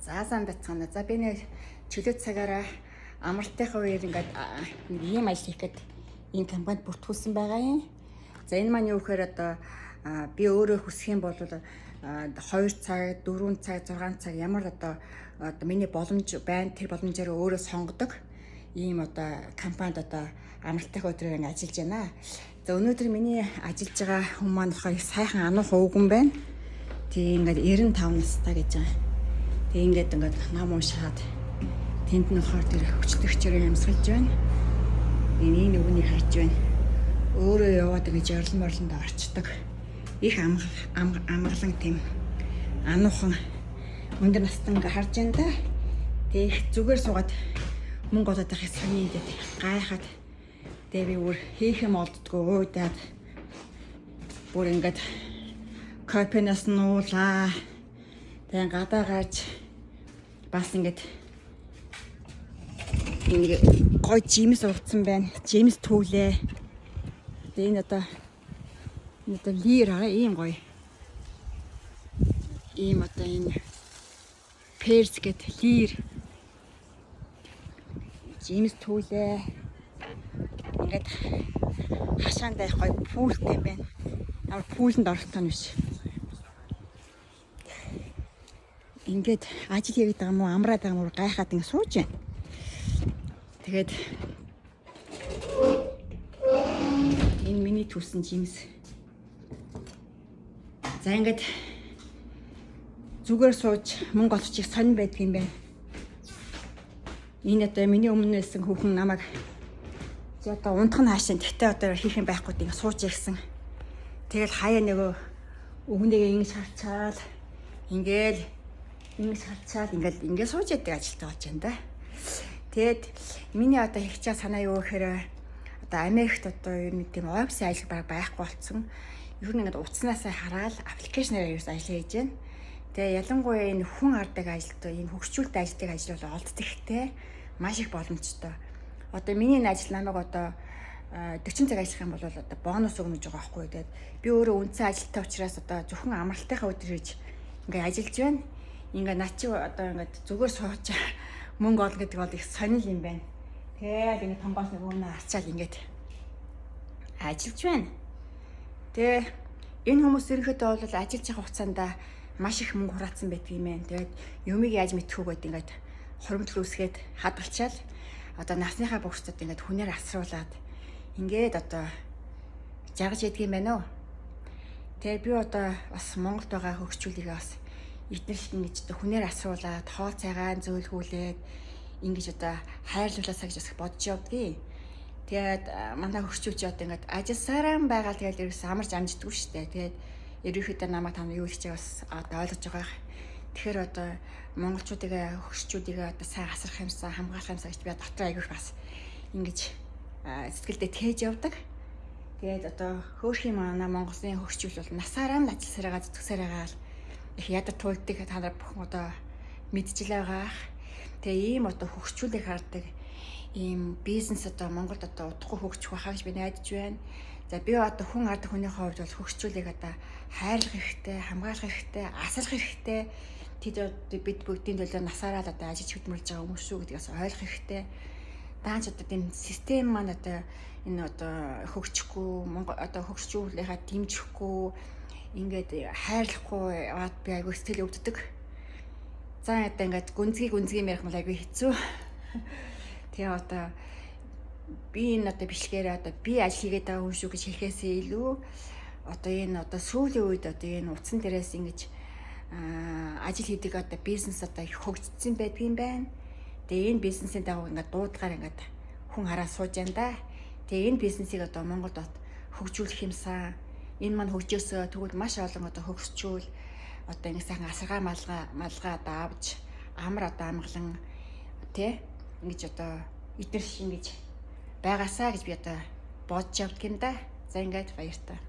За сайн бацгаана. За би нэг чөлөө цагаараа амралтынхаа үеэр ингээд нэг ийм ажил хийхэд энэ компанид бүртгүүлсэн байгаа юм. За энэ маань юу гэхээр одоо би өөрөө хүсэх юм бол 2 цаг, 4 цаг, 6 цаг ямар одоо миний боломж байна. Тэр боломжоор өөрөө сонгодог ийм одоо компанид одоо амралтынхаа өдрөөр ингээд ажиллаж байна. За өнөөдөр миний ажиллаж байгаа хүн маань болохоор сайхан ануух өвгөн байна. Тэгээ ингээд 95 настай гэж байгаа. Тэгээ ингээд нам уншаад тэнд нь болохоор тэр хүчлэгчээр ямсгалж байна. Энийг нүгний харж байна. Өөрөө яваад ингэж орлон морлонд орчдөг. Их амгалан тийм ануухан өндөр настай ингээ харж байна да. Тэгээ их зүгээр суугаад мөнгө олоод байх саний идэт гайхаад тэгээ би бүр хийх юм олддгүй уйдаад бүр ингээд кофенаас нуулаа. Тэгээ гадаа гарч бас ингээд ингэ гой жимс ургацсан байна. Жимс түүлээ. Тэгээ энэ одоо лир аа ийм гоё. Ийм одоо энэ перс гэд лир жимс түүлээ. Ингээд хашаандаа гоё пүүлтэй юм байна. Ямар пүүлэнд орохтой нь биш. Ингээд ажил хийгээд байгаа мó амраад байгаа мó гайхаад ингэ сууж байна. Тэгээд энэ миний түлсэн жимс. За ингээд зүгээр сууж мөнгө олчих сонь байдаг юм байна. Энэ одоо миний өмнө нэсэн хүүхэн намайг за одоо унтах нь хаашаа тэгтээ одоо хийх юм байхгүй тийм сууж ирсэн. Тэгэл хаяа нөгөө өгнөгээ ингэ шарчаал ингээл ингээд сууж яадаг ажилтаа болж байна да. Тэгэд миний одоо хийх чаа санаа юу гэхээр одоо Америкт одоо ер нь тийм офис ажил байхгүй болсон. Ер нь ингээд утаснасаа хараад аппликейшнээр ерөөс ажил хийж байна. Тэгээ ялангуяа энэ хүн ардаг ажилд энэ хөгжүүлэлт ажлыг ажил бол олддог ихтэй маш их боломжтой. Одоо миний энэ ажил намайг одоо 40 цаг ажиллах юм бол одоо бонус өгнөж байгаа байхгүй. Тэгээд би өөрөө үндсэн ажилтаа учраас одоо зөвхөн амралтынхаа өдөр хийж ингээд ажиллаж байна. Ингээ наа чи одоо ингээд зүгээр сууж мөнгө олно гэдэг бол их сонир юм байна. Тэгээд ингэ тонгоос нэг өмнө арчаал ингээд ажиллаж байна. Тэгээ энэ хүмүүс ерөнхийдөө бол ажиллаж байгаа хугацаанд маш их мөнгө хураацсан байдаг юм байна. Тэгээд юмыг яаж мэдхүүгээд ингээд хуримтлал үүсгээд хадгалчаал одоо насныхаа бүгсдэд ингээд хүнээр асруулад ингээд одоо жаргаж яадаг юм байна уу. Тэгээ би одоо бас Монголд байгаа хөгжүүлгийг бас эднэрх ингэж одоо хүнээр асуулаад хоол цайгаан зөөлгүүлээд ингэж одоо хайрлуулаасаа гэж бас бодож явдгийг. Тэгээд манай хөрчүүч одоо ингээд ажилласараа байгаа л тэгээд ерөөс амарч амждаггүй шүү дээ. Тэгээд ерөнхийдөө намайг та юу хийж байгааг бас одоо ойлгож байгаа. Тэгэхээр одоо монголчуудыг хөрчүүдийг одоо сайн асрах юмсан хамгаалах юмсан гэж би дотор аягүйх бас ингэж сэтгэлдээ тээж явдаг. Тэгээд одоо хөөрхийн манай Монголын хөрчүүл бол насаараа л ажилласараа зүтгсараа их ядар туйлдгийг та нар бүхэн одоо мэдчихлээ байгаа. Тэгээ ийм одоо хөгжүүлэг хардаг ийм бизнес одоо Монголд одоо удахгүй хөгжих байхаа гэж би найдаж байна. За би одоо хүн ард хүний хувьд бол хөгжүүлэг одоо хайрлах хэрэгтэй, хамгаалах хэрэгтэй, асрах хэрэгтэй. Бид бүгдийн төлөө насаараа л одоо ажиллаж хөдөлмөрлж байгаа хүмүүс шүү гэдгээс ойлгох хэрэгтэй. Даанч одоо тийм систем маань одоо энэ одоо хөгжихгүй Монгол одоо хөгжүүлэхаа дэмжихгүй ингээд хайрлахгүй яваад би айгүй сэтгэл өвддөг. За одоо ингээд гүнзгий ярих мал айгүй хэцүү. Тэгээ одоо би энэ одоо бичлэгээр одоо би ажил хийгээд байгаа хүн шүү гэж хэлэхээсээ илүү одоо энэ одоо сүүлийн үед одоо энэ утсан дээрээс ингэж ажил хийдэг одоо бизнес одоо их хөгжсөн байдаг юм байна. Тэгээ энэ бизнесийн дагуу ингээд дуудлагаар ингээд хүн хараа сууж байна да. Тэгээ энэ бизнесийг одоо Монголд хөгжүүлэх юмсан энэ маань хөгжөөсөө тэгвэл маш олон одоо хөгжчүүл одоо ингэ сайхан асаргаа малгай одоо авч амар одоо амгалан тэ ингэж одоо эдгэрш ингэж байгаасаа гэж би одоо бодож явдаг юм да. За ингээд баяртай.